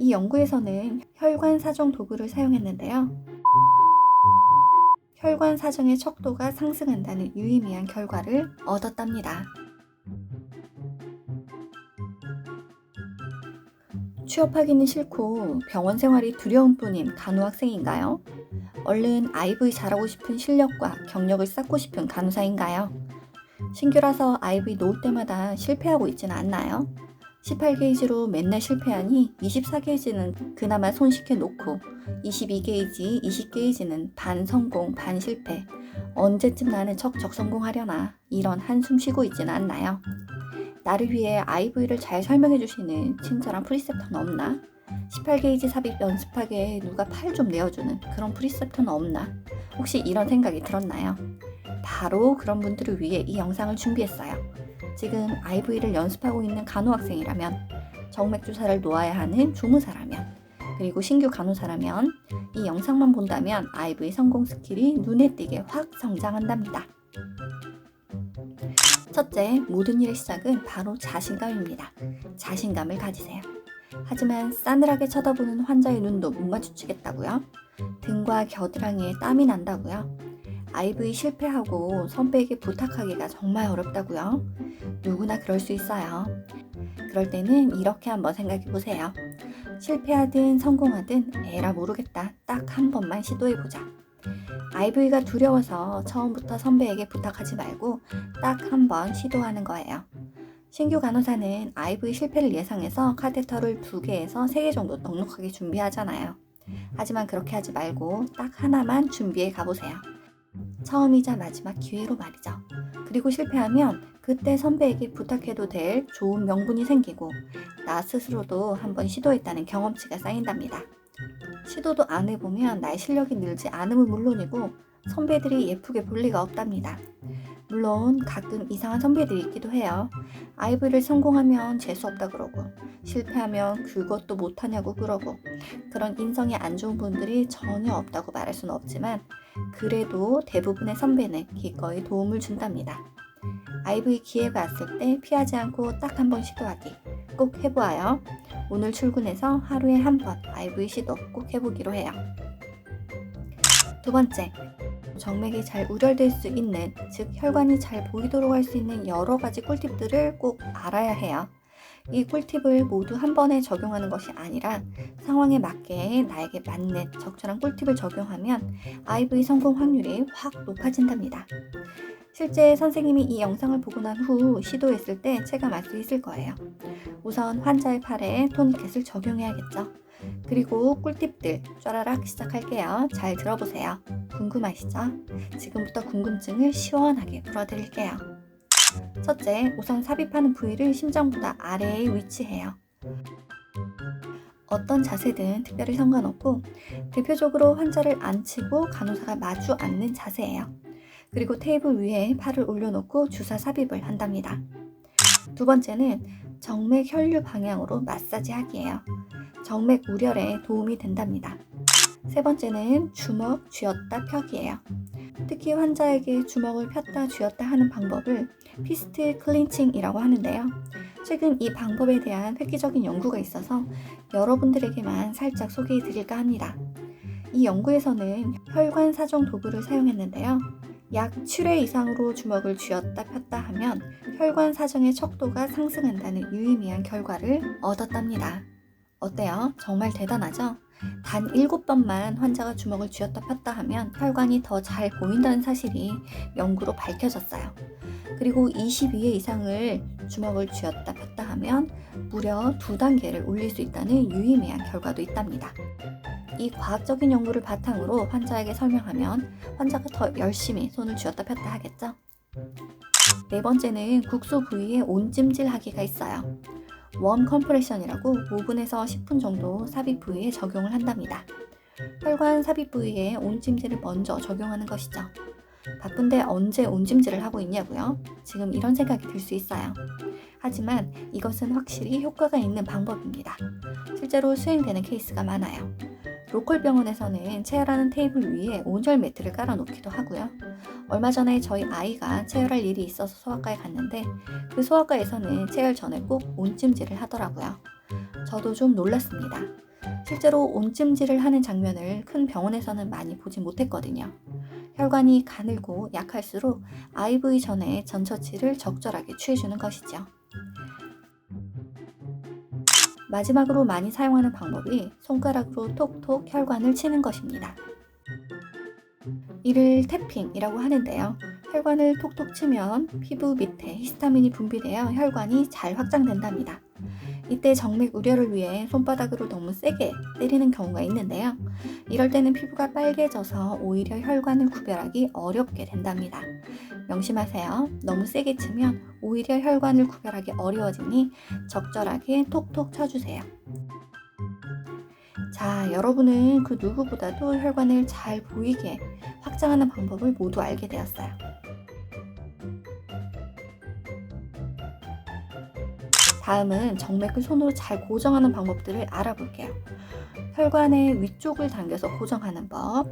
이 연구에서는 혈관 사정 도구를 사용했는데요. 혈관 사정의 척도가 상승한다는 유의미한 결과를 얻었답니다. 취업하기는 싫고 병원 생활이 두려운 뿐인 간호학생인가요? 얼른 IVE 잘하고 싶은 실력과 경력을 쌓고 싶은 간호사인가요? 신규라서 IVE 놓을 때마다 실패하고 있지는 않나요? 18게이지로 맨날 실패하니 24게이지는 그나마 손쉽게 놓고 22게이지, 20게이지는 반 성공, 반 실패. 언제쯤 나는 척척 성공하려나 이런 한숨 쉬고 있지는 않나요? 나를 위해 IV를 잘 설명해 주시는 친절한 프리셉터는 없나? 18게이지 삽입 연습하게 누가 팔 좀 내어주는 그런 프리셉터는 없나? 혹시 이런 생각이 들었나요? 바로 그런 분들을 위해 이 영상을 준비했어요. 지금 IV를 연습하고 있는 간호학생이라면, 정맥주사를 놓아야 하는 조무사라면, 그리고 신규 간호사라면 이 영상만 본다면 IV 성공 스킬이 눈에 띄게 확 성장한답니다. 첫째, 모든 일의 시작은 바로 자신감입니다. 자신감을 가지세요. 하지만 싸늘하게 쳐다보는 환자의 눈도 못 마주치겠다고요? 등과 겨드랑이에 땀이 난다고요? IV 실패하고 선배에게 부탁하기가 정말 어렵다고요? 누구나 그럴 수 있어요. 그럴 때는 이렇게 한번 생각해 보세요. 실패하든 성공하든 에라 모르겠다. 딱 한 번만 시도해보자. IV가 두려워서 처음부터 선배에게 부탁하지 말고 딱 한 번 시도하는 거예요. 신규 간호사는 IV 실패를 예상해서 카테터를 2개에서 3개 정도 넉넉하게 준비하잖아요. 하지만 그렇게 하지 말고 딱 하나만 준비해 가보세요. 처음이자 마지막 기회로 말이죠. 그리고 실패하면 그때 선배에게 부탁해도 될 좋은 명분이 생기고 나 스스로도 한번 시도했다는 경험치가 쌓인답니다. 시도도 안 해보면 나의 실력이 늘지 않음은 물론이고 선배들이 예쁘게 볼 리가 없답니다. 물론 가끔 이상한 선배들이 있기도 해요. IV를 성공하면 재수없다 그러고 실패하면 그것도 못하냐고 그러고 그런 인성이 안 좋은 분들이 전혀 없다고 말할 수는 없지만 그래도 대부분의 선배는 기꺼이 도움을 준답니다. IV 기회가 왔을 때 피하지 않고 딱 한 번 시도하기 꼭 해보아요. 오늘 출근해서 하루에 한 번 IV 시도 꼭 해보기로 해요. 두 번째, 정맥이 잘 우려될 수 있는, 즉 혈관이 잘 보이도록 할 수 있는 여러 가지 꿀팁들을 꼭 알아야 해요. 이 꿀팁을 모두 한 번에 적용하는 것이 아니라 상황에 맞게 나에게 맞는 적절한 꿀팁을 적용하면 IV 성공 확률이 확 높아진답니다. 실제 선생님이 이 영상을 보고 난 후 시도했을 때 체감할 수 있을 거예요. 우선 환자의 팔에 토니켓을 적용해야겠죠. 그리고 꿀팁들 쫘라락 시작할게요. 잘 들어보세요. 궁금하시죠? 지금부터 궁금증을 시원하게 풀어드릴게요. 첫째, 우선 삽입하는 부위를 심장보다 아래에 위치해요. 어떤 자세든 특별히 상관없고 대표적으로 환자를 앉히고 간호사가 마주 앉는 자세예요. 그리고 테이블 위에 팔을 올려놓고 주사 삽입을 한답니다. 두 번째는 정맥 혈류 방향으로 마사지하기예요. 정맥 우렬에 도움이 된답니다. 세 번째는 주먹 쥐었다 펴기예요. 특히 환자에게 주먹을 폈다 쥐었다 하는 방법을 피스트 클린칭이라고 하는데요. 최근 이 방법에 대한 획기적인 연구가 있어서 여러분들에게만 살짝 소개해 드릴까 합니다. 이 연구에서는 혈관 사정 도구를 사용했는데요. 약 7회 이상으로 주먹을 쥐었다 폈다 하면 혈관 사정의 척도가 상승한다는 유의미한 결과를 얻었답니다. 어때요? 정말 대단하죠? 단 7번만 환자가 주먹을 쥐었다 폈다 하면 혈관이 더 잘 보인다는 사실이 연구로 밝혀졌어요. 그리고 22회 이상을 주먹을 쥐었다 폈다 하면 무려 2단계를 올릴 수 있다는 유의미한 결과도 있답니다. 이 과학적인 연구를 바탕으로 환자에게 설명하면 환자가 더 열심히 손을 쥐었다 폈다 하겠죠? 네 번째는 국소 부위에 온찜질하기가 있어요. 웜 컴프레션이라고 5분에서 10분 정도 삽입 부위에 적용을 한답니다. 혈관 삽입 부위에 온찜질을 먼저 적용하는 것이죠. 바쁜데 언제 온찜질을 하고 있냐고요? 지금 이런 생각이 들 수 있어요. 하지만 이것은 확실히 효과가 있는 방법입니다. 실제로 수행되는 케이스가 많아요. 로컬 병원에서는 체열하는 테이블 위에 온열 매트를 깔아놓기도 하고요. 얼마 전에 저희 아이가 체열할 일이 있어서 소아과에 갔는데 그 소아과에서는 체열 전에 꼭 온찜질을 하더라고요. 저도 좀 놀랐습니다. 실제로 온찜질을 하는 장면을 큰 병원에서는 많이 보지 못했거든요. 혈관이 가늘고 약할수록 IV 전에 전처치를 적절하게 취해주는 것이죠. 마지막으로 많이 사용하는 방법이 손가락으로 톡톡 혈관을 치는 것입니다. 이를 태핑이라고 하는데요. 혈관을 톡톡 치면 피부 밑에 히스타민이 분비되어 혈관이 잘 확장된답니다. 이때 정맥 우려를 위해 손바닥으로 너무 세게 때리는 경우가 있는데요. 이럴 때는 피부가 빨개져서 오히려 혈관을 구별하기 어렵게 된답니다. 명심하세요. 너무 세게 치면 오히려 혈관을 구별하기 어려워지니 적절하게 톡톡 쳐주세요. 자, 여러분은 그 누구보다도 혈관을 잘 보이게 확장하는 방법을 모두 알게 되었어요. 다음은 정맥을 손으로 잘 고정하는 방법들을 알아볼게요. 혈관의 위쪽을 당겨서 고정하는 법,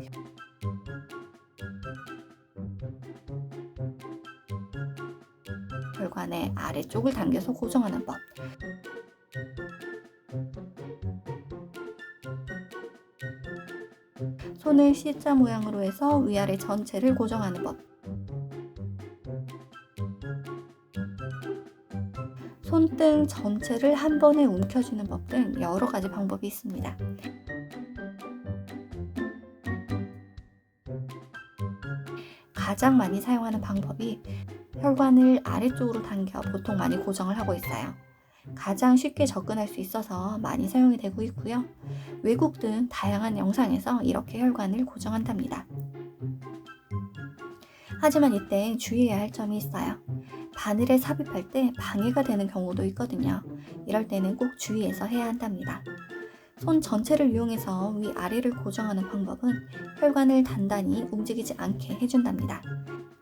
혈관의 아래쪽을 당겨서 고정하는 법, 손을 C자 모양으로 해서 위아래 전체를 고정하는 법, 손등 전체를 한 번에 움켜쥐는 법 등 여러 가지 방법이 있습니다. 가장 많이 사용하는 방법이 혈관을 아래쪽으로 당겨 보통 많이 고정을 하고 있어요. 가장 쉽게 접근할 수 있어서 많이 사용이 되고 있고요. 외국 등 다양한 영상에서 이렇게 혈관을 고정한답니다. 하지만 이때 주의해야 할 점이 있어요. 바늘에 삽입할 때 방해가 되는 경우도 있거든요. 이럴 때는 꼭 주의해서 해야 한답니다. 손 전체를 이용해서 위아래를 고정하는 방법은 혈관을 단단히 움직이지 않게 해준답니다.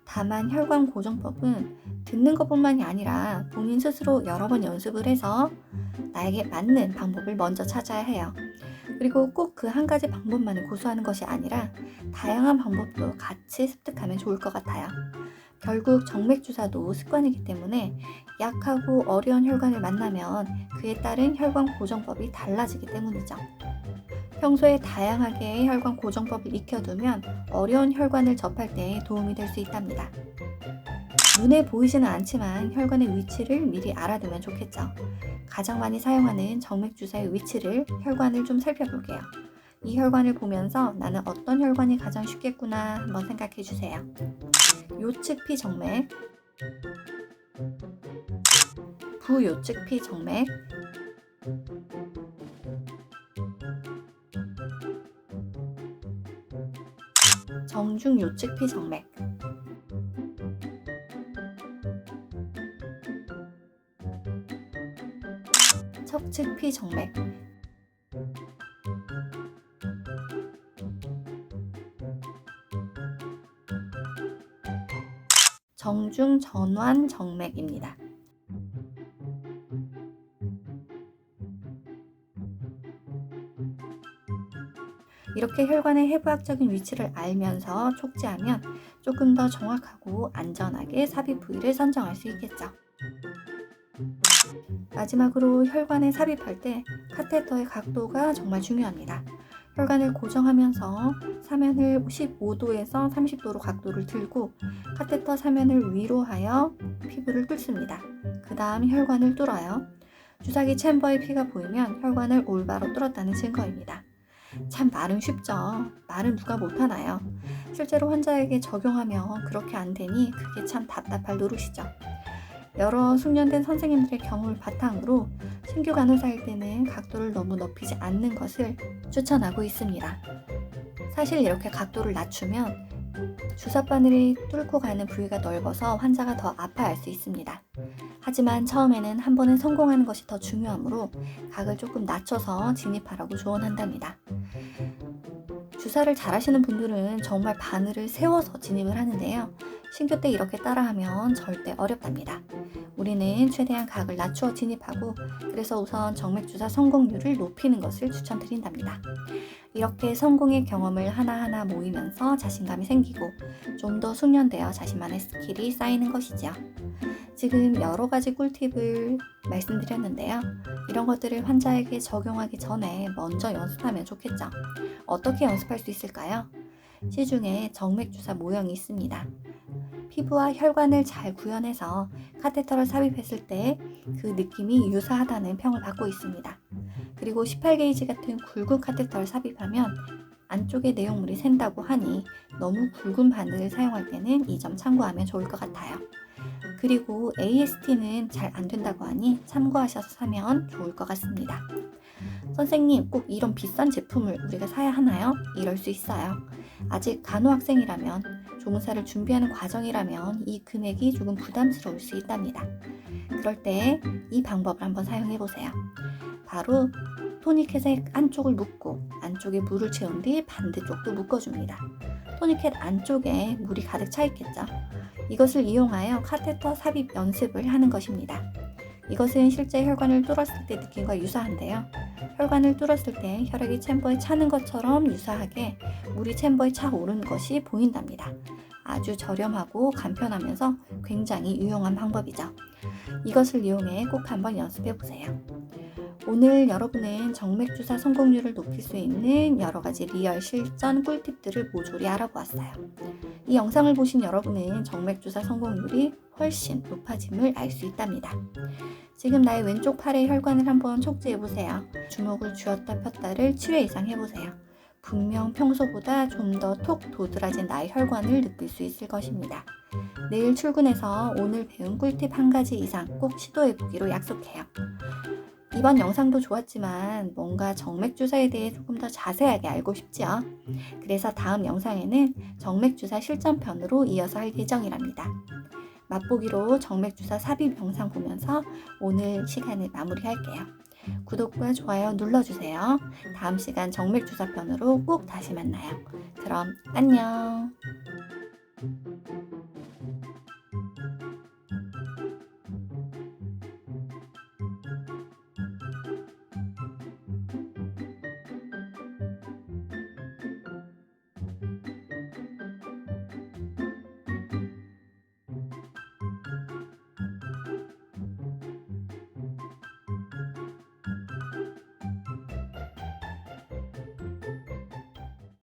다만 혈관 고정법은 듣는 것뿐만이 아니라 본인 스스로 여러 번 연습을 해서 나에게 맞는 방법을 먼저 찾아야 해요. 그리고 꼭 그 한 가지 방법만을 고수하는 것이 아니라 다양한 방법도 같이 습득하면 좋을 것 같아요. 결국 정맥 주사도 습관이기 때문에 약하고 어려운 혈관을 만나면 그에 따른 혈관 고정법이 달라지기 때문이죠. 평소에 다양하게 혈관 고정법을 익혀두면 어려운 혈관을 접할 때 도움이 될 수 있답니다. 눈에 보이지는 않지만 혈관의 위치를 미리 알아두면 좋겠죠. 가장 많이 사용하는 정맥 주사의 위치를 혈관을 좀 살펴볼게요. 이 혈관을 보면서 나는 어떤 혈관이 가장 쉽겠구나 한번 생각해 주세요. 요측피 정맥, 부요측피 정맥, 정중요측피 정맥, 척측피 정맥, 정중전환 정맥입니다. 이렇게 혈관의 해부학적인 위치를 알면서 촉지하면 조금 더 정확하고 안전하게 삽입 부위를 선정할 수 있겠죠. 마지막으로 혈관에 삽입할 때 카테터의 각도가 정말 중요합니다. 혈관을 고정하면서 사면을 15도에서 30도로 각도를 들고 카테터 사면을 위로 하여 피부를 뚫습니다. 그 다음 혈관을 뚫어요. 주사기 챔버의 피가 보이면 혈관을 올바로 뚫었다는 증거입니다. 참 말은 쉽죠. 말은 누가 못하나요? 실제로 환자에게 적용하면 그렇게 안 되니 그게 참 답답할 노릇이죠. 여러 숙련된 선생님들의 경험을 바탕으로 신규 간호사일 때는 각도를 너무 높이지 않는 것을 추천하고 있습니다. 사실 이렇게 각도를 낮추면 주사바늘이 뚫고 가는 부위가 넓어서 환자가 더 아파할 수 있습니다. 하지만 처음에는 한 번은 성공하는 것이 더 중요하므로 각을 조금 낮춰서 진입하라고 조언한답니다. 주사를 잘하시는 분들은 정말 바늘을 세워서 진입을 하는데요. 신규 때 이렇게 따라하면 절대 어렵답니다. 우리는 최대한 각을 낮추어 진입하고 그래서 우선 정맥주사 성공률을 높이는 것을 추천드린답니다. 이렇게 성공의 경험을 하나하나 모이면서 자신감이 생기고 좀 더 숙련되어 자신만의 스킬이 쌓이는 것이죠. 지금 여러 가지 꿀팁을 말씀드렸는데요. 이런 것들을 환자에게 적용하기 전에 먼저 연습하면 좋겠죠. 어떻게 연습할 수 있을까요? 시중에 정맥주사 모형이 있습니다. 피부와 혈관을 잘 구현해서 카테터를 삽입했을 때 그 느낌이 유사하다는 평을 받고 있습니다. 그리고 18게이지 같은 굵은 카테터를 삽입하면 안쪽에 내용물이 샌다고 하니 너무 굵은 바늘을 사용할 때는 이 점 참고하면 좋을 것 같아요. 그리고 AST는 잘 안 된다고 하니 참고하셔서 사면 좋을 것 같습니다. 선생님, 꼭 이런 비싼 제품을 우리가 사야 하나요? 이럴 수 있어요. 아직 간호학생이라면, 조무사를 준비하는 과정이라면 이 금액이 조금 부담스러울 수 있답니다. 그럴 때 이 방법을 한번 사용해 보세요. 바로 토니켓의 안쪽을 묶고 안쪽에 물을 채운 뒤 반대쪽도 묶어줍니다. 토니켓 안쪽에 물이 가득 차 있겠죠. 이것을 이용하여 카테터 삽입 연습을 하는 것입니다. 이것은 실제 혈관을 뚫었을 때 느낌과 유사한데요. 혈관을 뚫었을 때 혈액이 챔버에 차는 것처럼 유사하게 물이 챔버에 차 오르는 것이 보인답니다. 아주 저렴하고 간편하면서 굉장히 유용한 방법이죠. 이것을 이용해 꼭 한번 연습해 보세요. 오늘 여러분은 정맥주사 성공률을 높일 수 있는 여러 가지 리얼 실전 꿀팁들을 모조리 알아보았어요. 이 영상을 보신 여러분은 정맥주사 성공률이 훨씬 높아짐을 알 수 있답니다. 지금 나의 왼쪽 팔의 혈관을 한번 촉지해 보세요. 주먹을 쥐었다 폈다를 7회 이상 해보세요. 분명 평소보다 좀 더 톡 도드라진 나의 혈관을 느낄 수 있을 것입니다. 내일 출근해서 오늘 배운 꿀팁 한 가지 이상 꼭 시도해 보기로 약속해요. 이번 영상도 좋았지만 뭔가 정맥주사에 대해 조금 더 자세하게 알고 싶지요. 그래서 다음 영상에는 정맥주사 실전편으로 이어서 할 예정이랍니다. 맛보기로 정맥주사 삽입 영상 보면서 오늘 시간을 마무리할게요. 구독과 좋아요 눌러주세요. 다음 시간 정맥주사 편으로 꼭 다시 만나요. 그럼 안녕.